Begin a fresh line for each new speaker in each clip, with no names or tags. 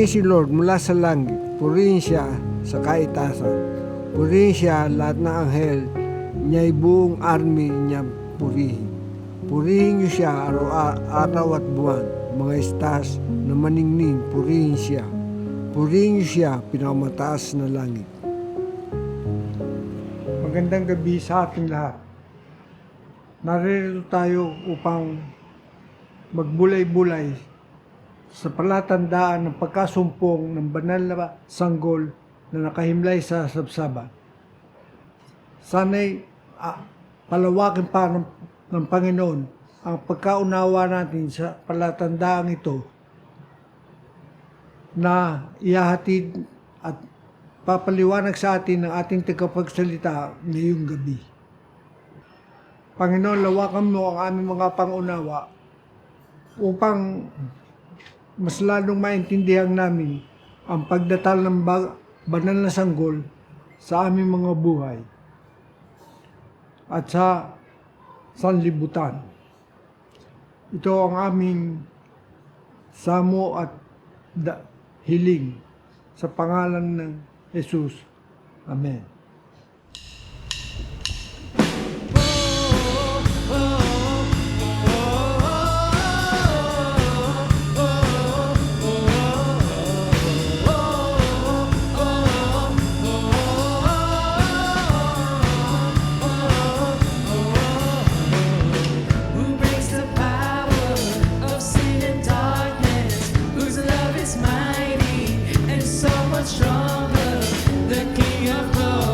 Purihin si Lord mula sa langit, purihin siya sa kaitasan, purihin siya lahat ng anghel niya'y buong army niya purihin. Purihin niyo siya araw at buwan, mga istas na maningning, purihin siya. Purihin niyo siya, pinakamataas na langit. Magandang gabi sa ating lahat. Naririto tayo upang magbulay-bulay sa palatandaan ng pagkasumpong ng banal na sanggol na nakahimlay sa sabsaban. Sana'y palawakin pa ng Panginoon ang pagkaunawa natin sa palatandaan ito na ihahatid at papaliwanag sa atin ng ating tagapagsalita ngayong gabi. Panginoon, lawakan mo ang aming mga pangunawa upang mas lalong maintindihan namin ang pagdatal ng banal na sanggol sa aming mga buhay at sa sanlibutan. Ito ang aming samo at hiling sa pangalan ng Jesus. Amen.
Stronger, the King of Glory.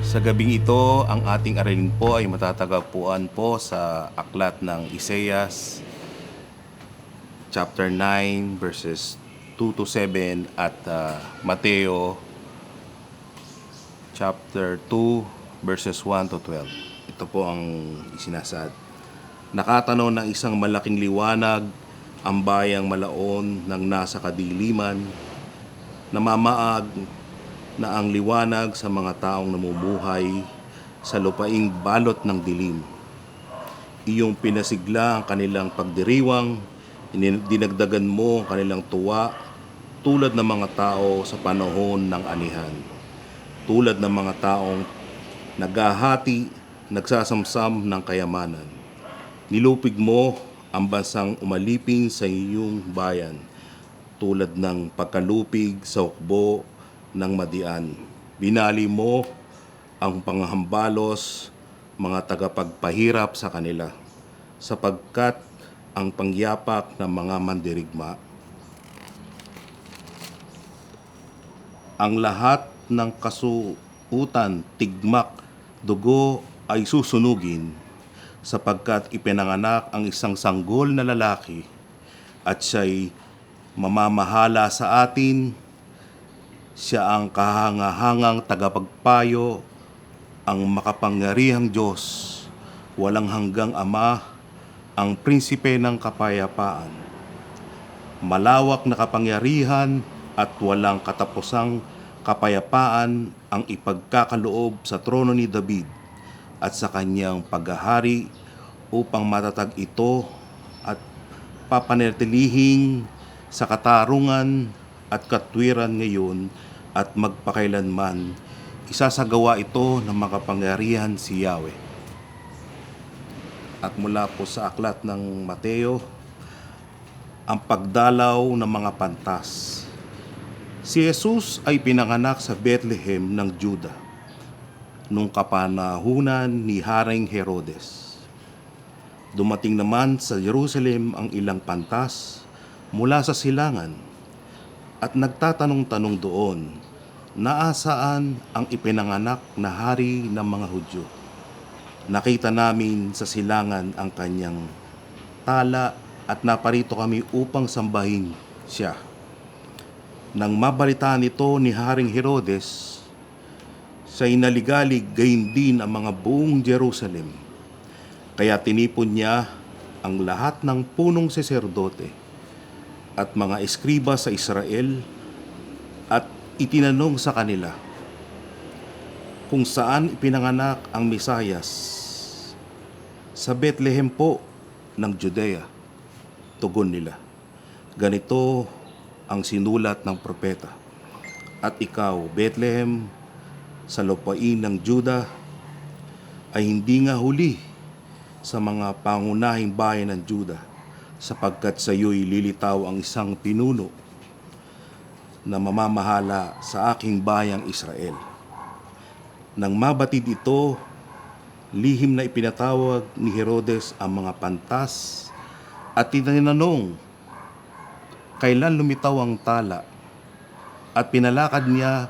Sa gabing ito, ang ating aralin po ay matatagpuan po sa aklat ng Isaias, chapter 9, verses 2 to 7 at Mateo, chapter 2, verses 1 to 12. Ito po ang isinasad. Nakatanaw ng isang malaking liwanag ang bayang malaon ng nasa kadiliman, namamaag na ang liwanag sa mga taong namumuhay sa lupaing balot ng dilim. Iyong pinasigla ang kanilang pagdiriwang, dinagdagan mo ang kanilang tuwa tulad ng mga tao sa panahon ng anihan. Tulad ng mga taong naghahati, nagsasamsam ng kayamanan. Nilupig mo ang bansang umalipin sa iyong bayan, tulad ng pagkalupig sa hukbo ng madian. Binali mo ang panghambalos, mga tagapagpahirap sa kanila, sapagkat ang pangyapak ng mga mandirigma, ang lahat ng kasuutan, tigmak, dugo ay susunugin, sapagkat ipinanganak ang isang sanggol na lalaki at siya'y mamamahala sa atin. Siya ang kahangahangang tagapagpayo, ang makapangyarihang Diyos, walang hanggang Ama, ang prinsipe ng kapayapaan. Malawak na kapangyarihan at walang katapusang kapayapaan ang ipagkakaloob sa trono ni David at sa kanyang paghahari, upang matatag ito at papanatilihin sa katarungan at katwiran ngayon at magpakailanman. Isasagawa ito ng makapangyarihan si Yahweh. At mula po sa aklat ng Mateo, ang pagdalaw ng mga pantas. Si Jesus ay pinanganak sa Bethlehem ng Juda nung kapanahunan ni Haring Herodes. Dumating naman sa Jerusalem ang ilang pantas mula sa silangan at nagtatanong-tanong doon, naasaan ang ipinanganak na hari ng mga Hudyo? Nakita namin sa silangan ang kanyang tala at naparito kami upang sambahin siya. Nang mabalitaan ito ni Haring Herodes, siya'y naligalig, gayon din ang mga buong Jerusalem. Kaya tinipon niya ang lahat ng punong saserdote at mga eskriba sa Israel at itinanong sa kanila kung saan ipinanganak ang Mesayas. Sa Bethlehem po ng Judea, tugon nila. Ganito ang sinulat ng propeta. At ikaw, Bethlehem, sa lupain ng Juda, ay hindi nga huli sa mga pangunahing bayan ng Juda, sapagkat sa iyo'y lilitaw ang isang pinuno na mamamahala sa aking bayang Israel. Nang mabatid ito, lihim na ipinatawag ni Herodes ang mga pantas at tinanong kailan lumitaw ang tala, at pinalakad niya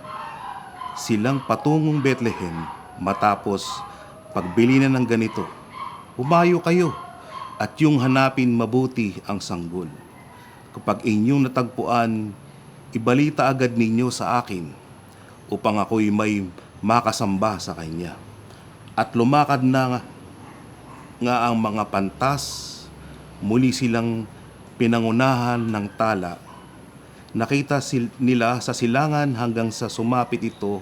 silang patungong Bethlehem. Matapos pagbili na ng ganito, humayo kayo at yung hanapin mabuti ang sanggol. Kapag inyong natagpuan, ibalita agad ninyo sa akin upang ako'y may makasamba sa kanya. At lumakad na nga ang mga pantas, muli silang pinangunahan ng tala. Nakita nila sa silangan hanggang sa sumapit ito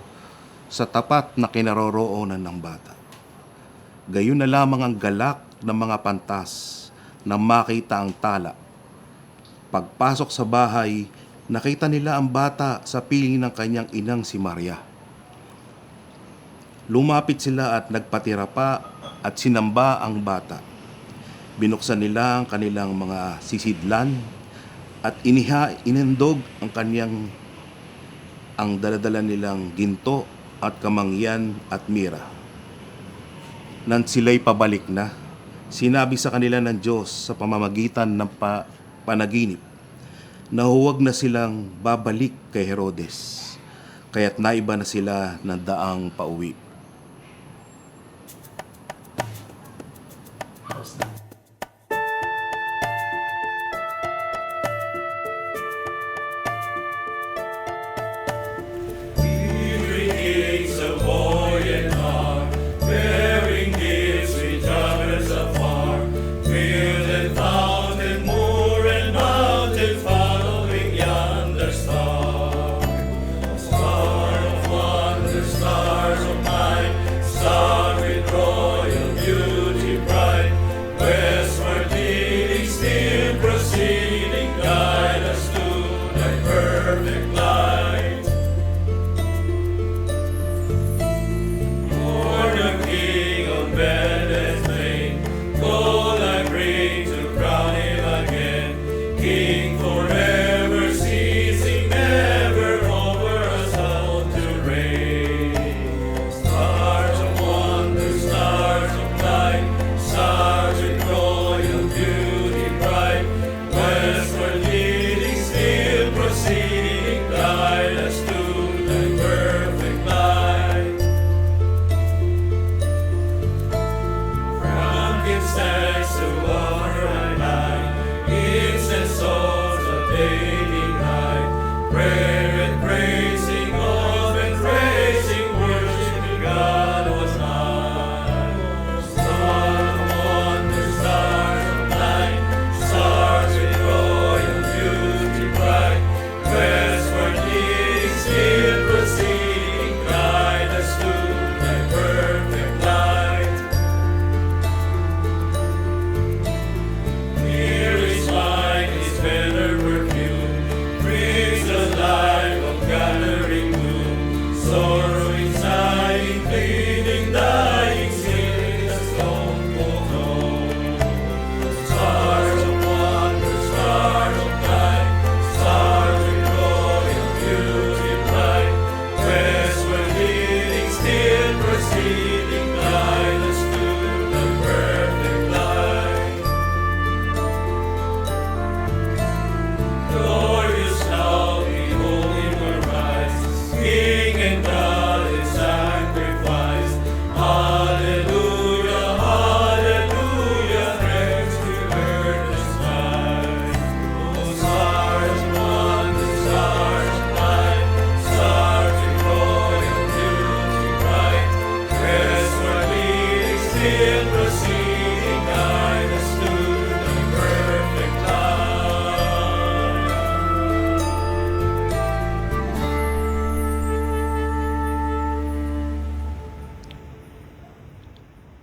sa tapat na kinaroroonan ng bata. Gayon na lamang ang galak ng mga pantas na makita ang tala. Pagpasok sa bahay, nakita nila ang bata sa piling ng kanyang inang si Maria. Lumapit sila at nagpatira pa at sinamba ang bata. Binuksan nila ang kanilang mga sisidlan at inindog ang daladala nilang ginto at kamangyan at mira. Nang sila'y pabalik na, sinabi sa kanila ng Diyos sa pamamagitan ng panaginip na huwag na silang babalik kay Herodes, kaya't naiba na sila ng daang pauwi.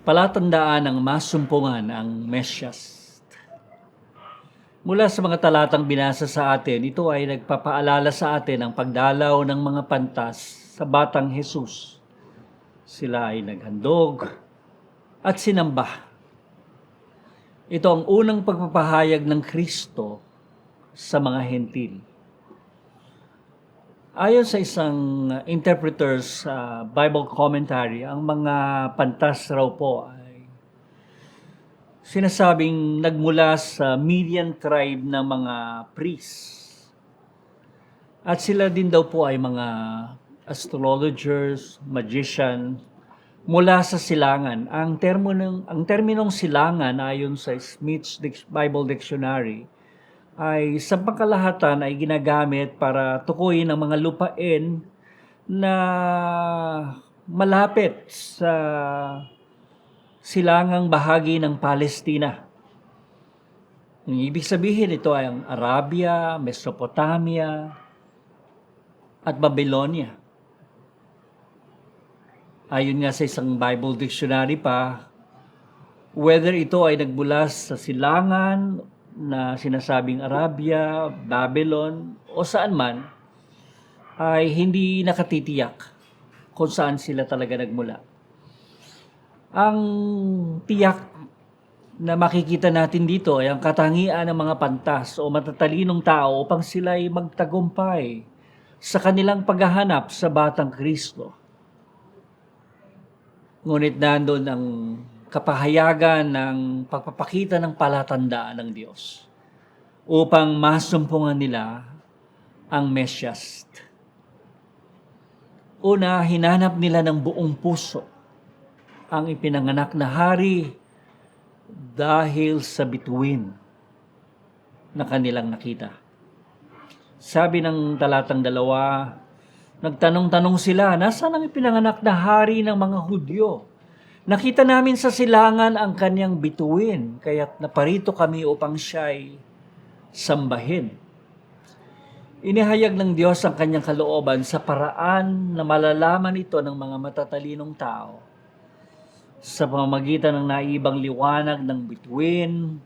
Palatandaan ng masumpungan ang Mesyas. Mula sa mga talatang binasa sa atin, ito ay nagpapaalala sa atin ang pagdalaw ng mga pantas sa batang Jesus. Sila ay naghandog at sinamba. Ito ang unang pagpapahayag ng Kristo sa mga hentil. Ayon sa isang interpreter's Bible commentary, ang mga pantas raw po ay sinasabing nagmula sa Median tribe ng mga priests. At sila din daw po ay mga astrologers, magician, mula sa silangan. Ang terminong silangan ayon sa Smith's Bible Dictionary ay sa pangkalahatan ay ginagamit para tukuyin ang mga lupain na malapit sa silangang bahagi ng Palestina. Ang ibig sabihin ito ay ang Arabia, Mesopotamia, at Babylonia. Ayon nga sa isang Bible dictionary pa, whether ito ay nagmula sa silangan na sinasabing Arabia, Babylon, o saan man, ay hindi nakatitiyak kung saan sila talaga nagmula. Ang tiyak na makikita natin dito ay ang katangian ng mga pantas o matatalinong tao upang sila ay magtagumpay sa kanilang paghahanap sa Batang Kristo. Ngunit nandoon ang kapahayagan ng pagpapakita ng palatandaan ng Diyos upang masumpungan nila ang Mesyas. Una, hinanap nila ng buong puso ang ipinanganak na hari dahil sa bituin na kanilang nakita. Sabi ng talatang 2, nagtanong-tanong sila, nasaan ang ipinanganak na hari ng mga Hudyo? Nakita namin sa silangan ang kanyang bituin, kaya't naparito kami upang siya'y sambahin. Inihayag ng Diyos ang kanyang kalooban sa paraan na malalaman ito ng mga matatalinong tao sa pamamagitan ng naibang liwanag ng bituin,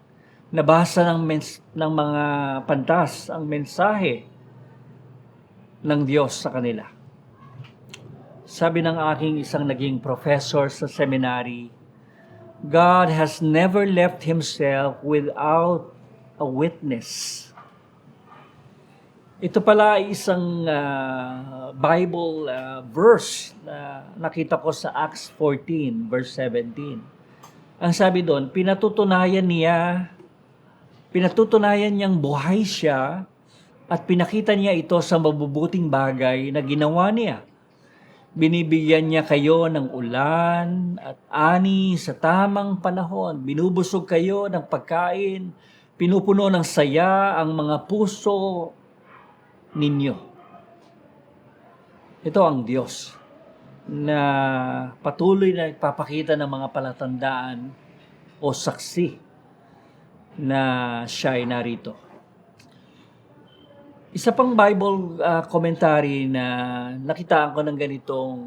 nabasa ng mga pantas ang mensahe ng Diyos sa kanila. Sabi ng aking isang naging professor sa seminary, God has never left Himself without a witness. Ito pala ay isang Bible verse na nakita ko sa Acts 14, verse 17. Ang sabi doon, pinatutunayan niyang buhay siya at pinakita niya ito sa mabubuting bagay na ginawa niya. Binibigyan niya kayo ng ulan at ani sa tamang panahon. Binubusog kayo ng pagkain. Pinupuno ng saya ang mga puso ninyo. Ito ang Diyos na patuloy na nagpapakita ng mga palatandaan o saksi na siya ay narito. Isa pang Bible commentary na nakitaan ko ng ganitong,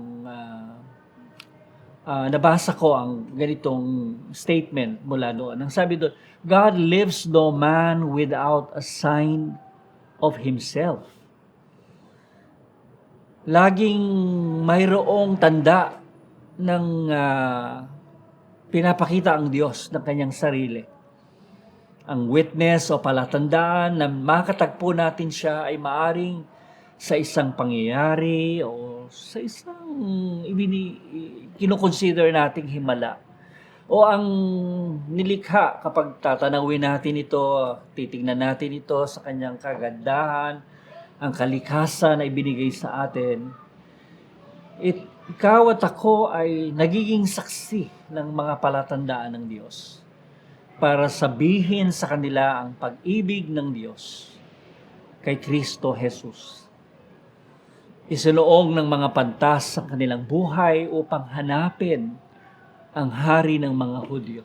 nabasa ko ang ganitong statement mula doon. Ang sabi doon, God leaves no man without a sign of Himself. Laging mayroong tanda ng pinapakita ang Diyos ng kanyang sarili. Ang witness o palatandaan na makatagpo natin siya ay maaring sa isang pangyayari o sa isang kinukonsider nating himala. O ang nilikha kapag tatanawin natin ito, titingnan natin ito sa kanyang kagandahan, ang kalikasan na ibinigay sa atin. Ikaw at ako ay nagiging saksi ng mga palatandaan ng Diyos para sabihin sa kanila ang pag-ibig ng Diyos kay Kristo Jesus. Isinuong ng mga pantas ang kanilang buhay upang hanapin ang hari ng mga Hudyo.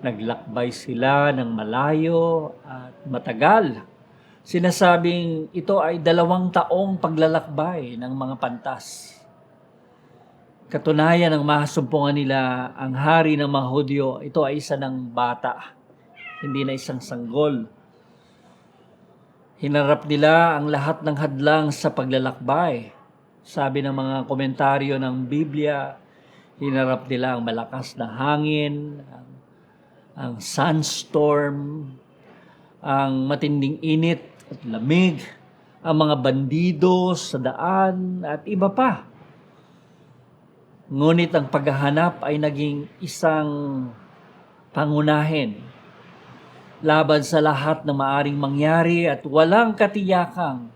Naglakbay sila ng malayo at matagal. Sinasabing ito ay 2 taong paglalakbay ng mga pantas. Katunayan ng masumpungan nila ang hari ng mga Hudyo, ito ay isa ng bata, hindi na isang sanggol. Hinarap nila ang lahat ng hadlang sa paglalakbay. Sabi ng mga komentaryo ng Biblia, hinarap nila ang malakas na hangin, ang sunstorm, ang matinding init at lamig, ang mga bandido sa daan at iba pa. Ngunit ang paghahanap ay naging isang pangunahin laban sa lahat na maaring mangyari at walang katiyakang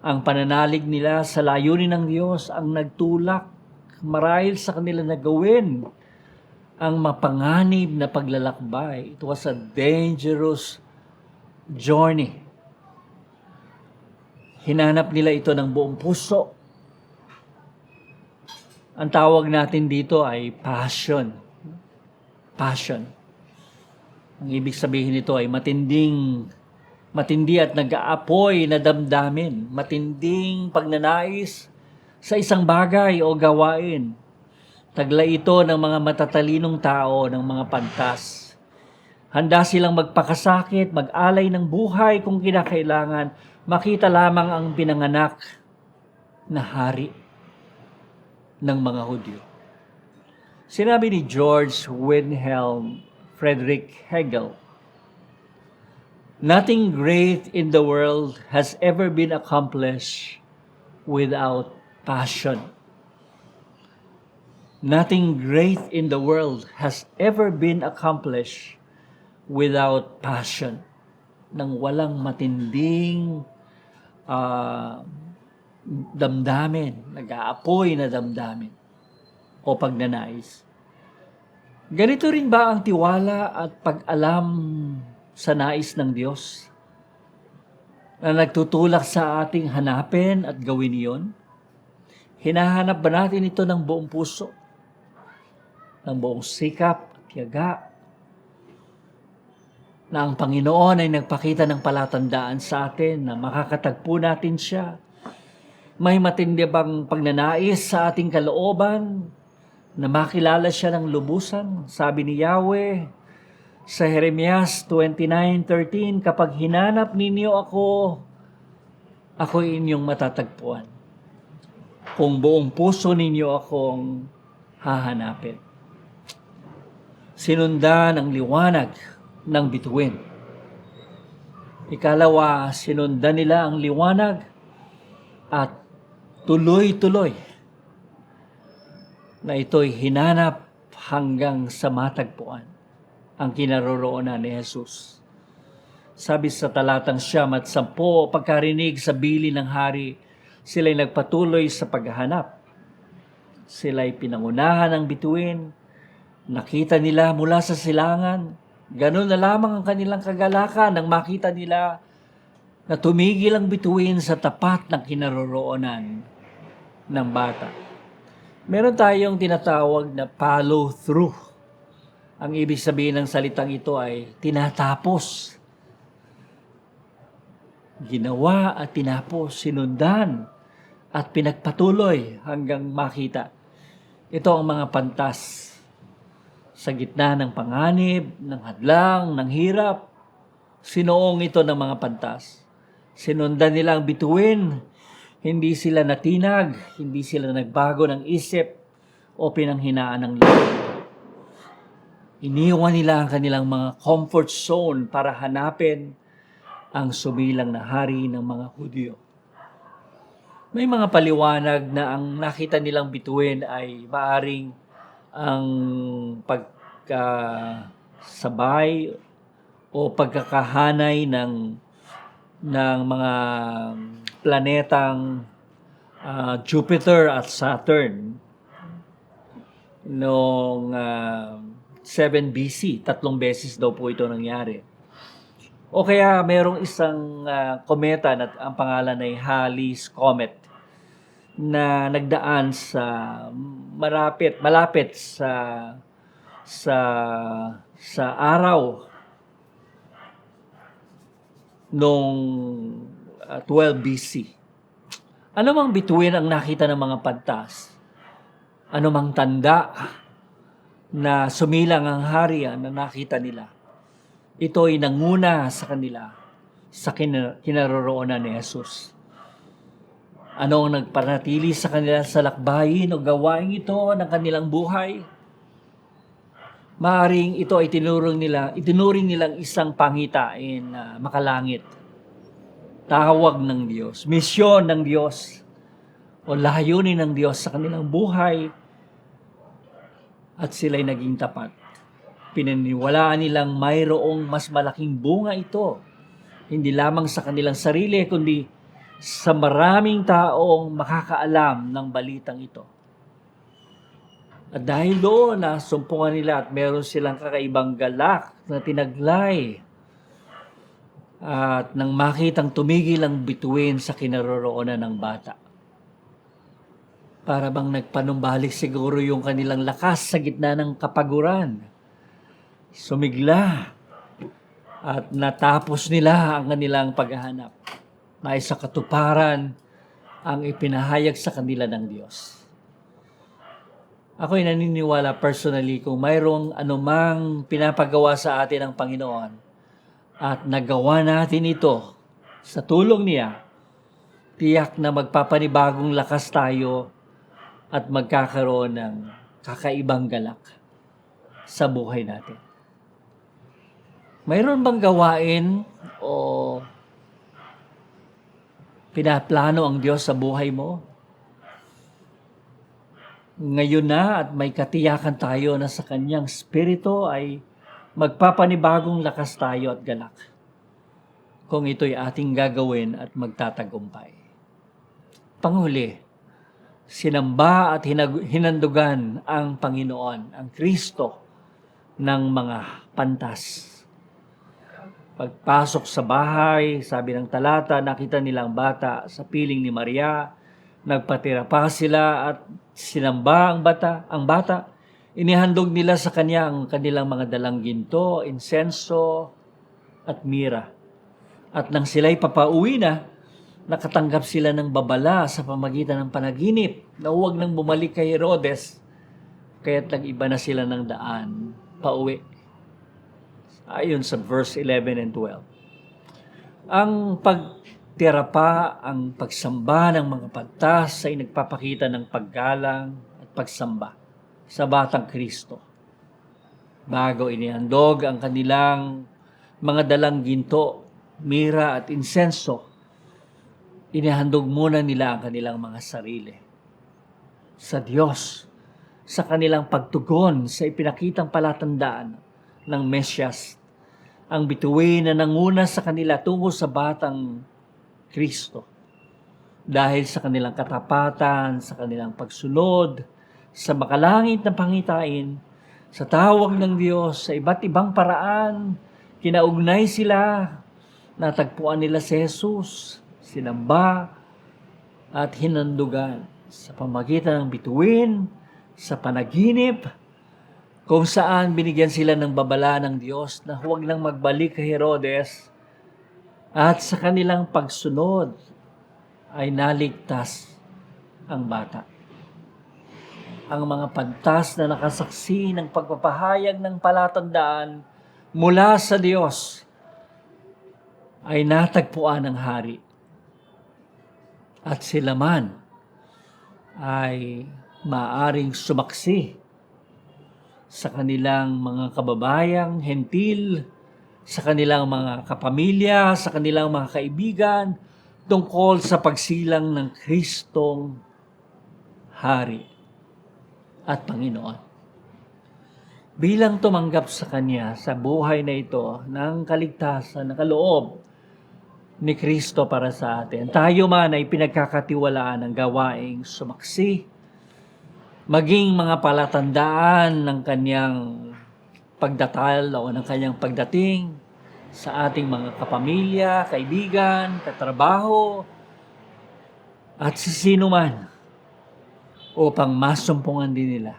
ang pananalig nila sa layunin ng Diyos ang nagtulak marahil sa kanila na gawin ang mapanganib na paglalakbay. It was a dangerous journey. Hinanap nila ito ng buong puso. Ang tawag natin dito ay passion. Passion. Ang ibig sabihin nito ay matindi at nag-aapoy na damdamin. Matinding pagnanais sa isang bagay o gawain. Taglay ito ng mga matatalinong tao, ng mga pantas. Handa silang magpakasakit, mag-alay ng buhay kung kinakailangan, makita lamang ang pinanganak na hari ng mga Hudyo. Sinabi ni George Wilhelm Friedrich Hegel, "Nothing great in the world has ever been accomplished without passion." Nothing great in the world has ever been accomplished without passion. Nang walang matinding damdamin, nag-aapoy na damdamin o pagnanais. Ganito rin ba ang tiwala at pag-alam sa nais ng Diyos na nagtutulak sa ating hanapin at gawin iyon? Hinahanap ba natin ito ng buong puso, ng buong sikap at tiyaga, na ang Panginoon ay nagpakita ng palatandaan sa atin na makakatagpo natin siya? May matindi bang pagnanais sa ating kalooban na makilala siya ng lubusan? Sabi ni Yahweh sa Jeremias 29:13, "Kapag hinanap ninyo ako inyong matatagpuan. Kung buong puso ninyo akong hahanapin." Sinundan ang liwanag ng bituin. Ikalawa, sinundan nila ang liwanag at tuloy-tuloy na ito'y hinanap hanggang sa matagpuan ang kinaroroonan ni Jesus. Sabi sa talatang 9, pagkarinig sa bili ng hari, sila'y nagpatuloy sa paghahanap. Sila'y pinangunahan ng bituin, nakita nila mula sa silangan. Ganun na lamang ang kanilang kagalakan nang makita nila na tumigil ang bituin sa tapat ng kinaroroonan ng bata. Meron tayong tinatawag na follow through. Ang ibig sabihin ng salitang ito ay tinatapos. Ginawa at tinapos, sinundan at pinagpatuloy hanggang makita. Ito ang mga pantas sa gitna ng panganib, ng hadlang, ng hirap. Sinuong ito ng mga pantas. Sinundan nila ang bituin, hindi sila natinag, hindi sila nagbago ng isip o pinanghinaan ng loob. Iniwan nila ang kanilang mga comfort zone para hanapin ang sumilang na hari ng mga Hudyo. May mga paliwanag na ang nakita nilang bituin ay maaring ang pagkasabay o pagkakahanay ng mga planetang Jupiter at Saturn noong 7 BC. 3 beses daw po ito nangyari. O kaya mayroong isang kometa na ang pangalan ay Halley's Comet na nagdaan sa malapit sa araw noong 12 BC. Ano mang bituin ang nakita ng mga pantas? anumang tanda na sumilang ang harian na nakita nila. Ito ay nanguna sa kanila sa kinaroroonan ni Jesus. Ano ang nagpanatili sa kanila sa lakbayin o gawain ito ng kanilang buhay? Maaring ito ay itinuring nilang isang pangitain na makalangit. Tawag ng Diyos, misyon ng Diyos, o layunin ng Diyos sa kanilang buhay, at sila'y naging tapat. Pinaniwalaan nilang mayroong mas malaking bunga ito, hindi lamang sa kanilang sarili, kundi sa maraming taong makakaalam ng balitang ito. At dahil doon, nasumpungan nila at meron silang kakaibang galak na tinaglay. At nang makitang tumigil ang bituin sa kinaroroonan ng bata. Para bang nagpanumbalik siguro yung kanilang lakas sa gitna ng kapaguran. Sumigla at natapos nila ang kanilang paghahanap. May sa katuparan ang ipinahayag sa kanila ng Diyos. Ako'y naniniwala personally kung mayroong anumang pinapagawa sa atin ng Panginoon at nagawa natin ito sa tulong niya, tiyak na magpapanibagong lakas tayo at magkakaroon ng kakaibang galak sa buhay natin. Mayroon bang gawain o pinaplano ang Diyos sa buhay mo? Ngayon na at may katiyakan tayo na sa Kanyang Espiritu ay magpapanibagong lakas tayo at galak kung ito'y ating gagawin at magtatagumpay. Panghuli, sinamba at hinandugan ang Panginoon, ang Kristo ng mga pantas. Pagpasok sa bahay, sabi ng talata, nakita nilang bata sa piling ni Maria. Nagpatira pa sila at sinamba ang bata. Inihandog nila sa kanya ang kanilang mga dalang ginto, insenso, at mira. At nang sila'y papauwi na, nakatanggap sila ng babala sa pamagitan ng panaginip na huwag nang bumalik kay Herodes, kaya't nag-iba na sila ng daan pauwi. Ayon sa verse 11 and 12. Ang pagtira pa, ang pagsamba ng mga pantas ay nagpapakita ng paggalang at pagsamba sa batang Kristo. Bago inihandog ang kanilang mga dalang ginto, mira at insenso, inihandog muna nila ang kanilang mga sarili sa Diyos, sa kanilang pagtugon sa ipinakitang palatandaan ng Mesyas, ang bituin na nanguna sa kanila tungo sa batang Kristo. Dahil sa kanilang katapatan, sa kanilang pagsunod, sa makalangit na pangitain, sa tawag ng Diyos, sa iba't ibang paraan, kinaugnay sila, natagpuan nila si Jesus, sinamba at hinandugan sa pamagitan ng bituin, sa panaginip, kung saan binigyan sila ng babala ng Diyos na huwag lang magbalik kay Herodes, at sa kanilang pagsunod ay naligtas ang bata. Ang mga pantas na nakasaksi ng pagpapahayag ng palatandaan mula sa Diyos ay natagpuan ng hari. At sila man ay maaring sumaksi sa kanilang mga kababayang hentil, sa kanilang mga kapamilya, sa kanilang mga kaibigan, tungkol sa pagsilang ng Kristong Hari at Panginoon. Bilang tumanggap sa Kanya sa buhay na ito ng kaligtasan na kaloob ni Kristo para sa atin, tayo man ay pinagkakatiwalaan ng gawaing sumaksi, maging mga palatandaan ng Kanyang pagdatal o ng Kanyang pagdating sa ating mga kapamilya, kaibigan, katrabaho, at sa sino man, upang masumpungan din nila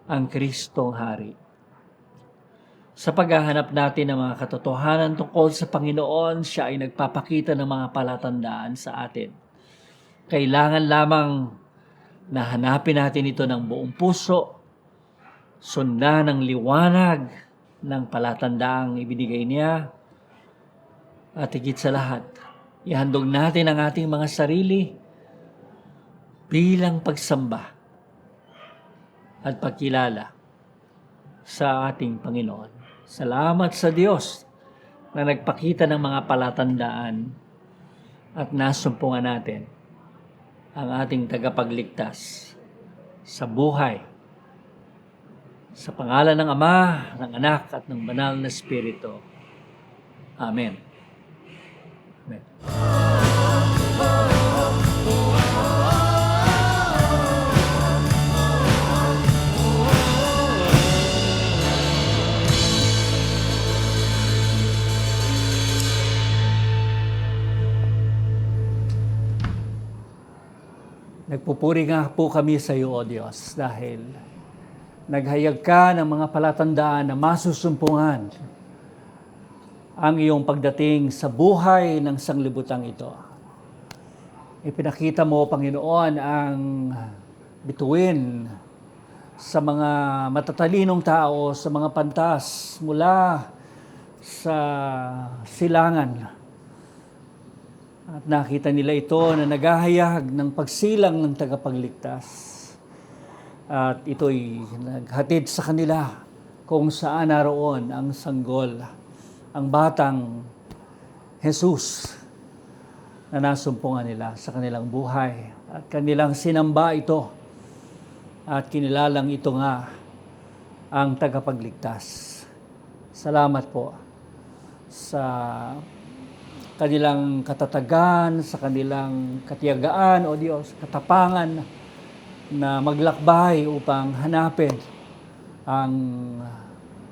ang Kristong Hari. Sa paghahanap natin ng mga katotohanan tungkol sa Panginoon, siya ay nagpapakita ng mga palatandaan sa atin. Kailangan lamang na hanapin natin ito ng buong puso, sundan ng liwanag ng palatandaang ibinigay niya, at higit sa lahat, ihandog natin ang ating mga sarili bilang pagsamba at pagkilala sa ating Panginoon. Salamat sa Diyos na nagpakita ng mga palatandaan at nasumpungan natin ang ating tagapagligtas sa buhay. Sa pangalan ng Ama, ng Anak, at ng Banal na Espiritu. Amen. Amen. Nagpupuri nga po kami sa iyo, O Diyos, dahil naghayag ka ng mga palatandaan na masusumpungan ang iyong pagdating sa buhay ng sanglibutang ito. Ipinakita mo, Panginoon, ang bituin sa mga matatalinong tao, sa mga pantas mula sa silangan. At nakita nila ito na naghahayag ng pagsilang ng tagapagligtas. At ito'y naghatid sa kanila kung saan naroon ang sanggol, ang batang Jesus na nasumpungan nila sa kanilang buhay. At kanilang sinamba ito at kinilalang ito nga ang tagapagligtas. Salamat po sa kanilang katatagan, sa kanilang katiyagaan, O Diyos, katapangan na maglakbay upang hanapin ang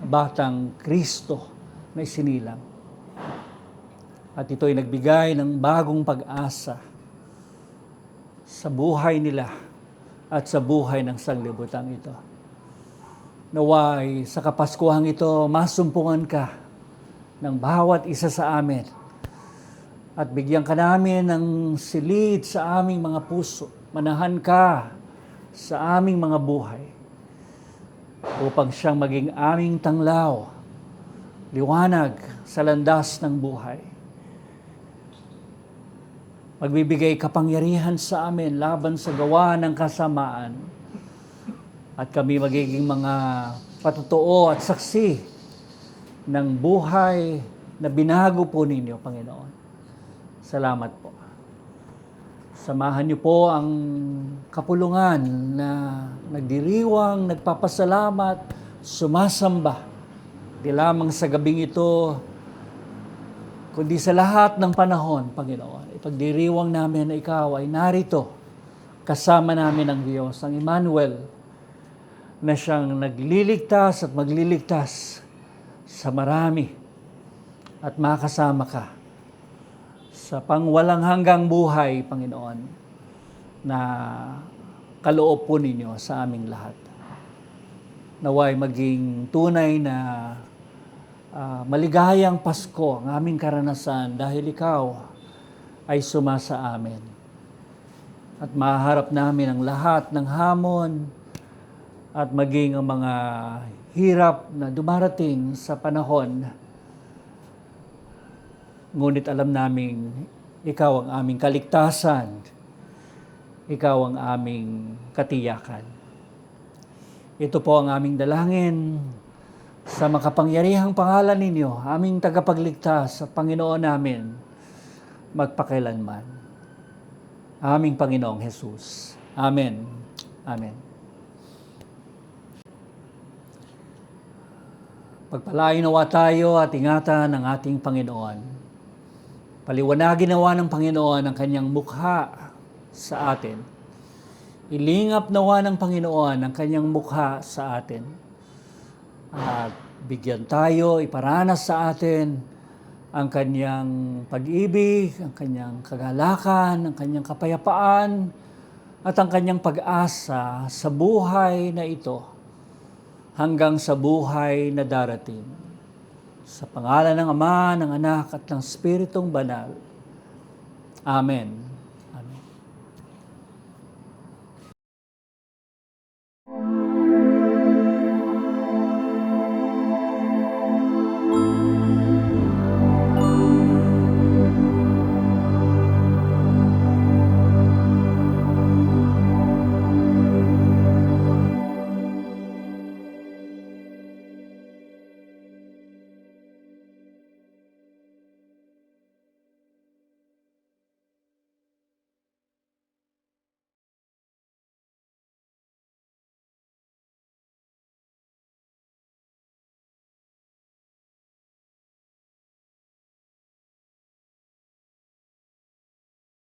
batang Kristo na isinilang. At ito'y nagbigay ng bagong pag-asa sa buhay nila at sa buhay ng sanglibutan ito. Naway sa Kapaskuhang ito, masumpungan ka ng bawat isa sa amin at bigyan ka namin ng silid sa aming mga puso. Manahan ka sa aming mga buhay upang siyang maging aming tanglaw, liwanag sa landas ng buhay. Magbibigay kapangyarihan sa amin laban sa gawa ng kasamaan at kami magiging mga patotoo at saksi ng buhay na binago po ninyo, Panginoon. Salamat po. Samahan niyo po ang kapulungan na nagdiriwang, nagpapasalamat, sumasamba. Di lamang sa gabing ito, kundi sa lahat ng panahon, Panginoon. Ipagdiriwang namin na Ikaw ay narito, kasama namin ang Diyos, ang Emmanuel, na siyang nagliligtas at magliligtas sa marami at makasama ka sa pangwalang hanggang buhay, Panginoon, na kaloob po ninyo sa aming lahat. Naway maging tunay na maligayang Pasko ang aming karanasan dahil Ikaw ay sumasa amin. At maharap namin ang lahat ng hamon at maging ang mga hirap na dumarating sa panahon. Ngunit alam naming Ikaw ang aming kaligtasan, Ikaw ang aming katiyakan. Ito po ang aming dalangin sa makapangyarihang pangalan ninyo, aming tagapagligtas at Panginoon namin, magpakailanman. Aming Panginoong Jesus. Amen. Amen. Pagpalain nawa tayo at ingatan ng ating Panginoon. Paliwanagin nawa ng Panginoon ang kanyang mukha sa atin. Ilingap nawa ng Panginoon ang kanyang mukha sa atin. At bigyan tayo, iparanas sa atin ang kanyang pag-ibig, ang kanyang kagalakan, ang kanyang kapayapaan, at ang kanyang pag-asa sa buhay na ito hanggang sa buhay na darating. Sa pangalan ng Ama, ng Anak, at ng Espiritong Banal. Amen.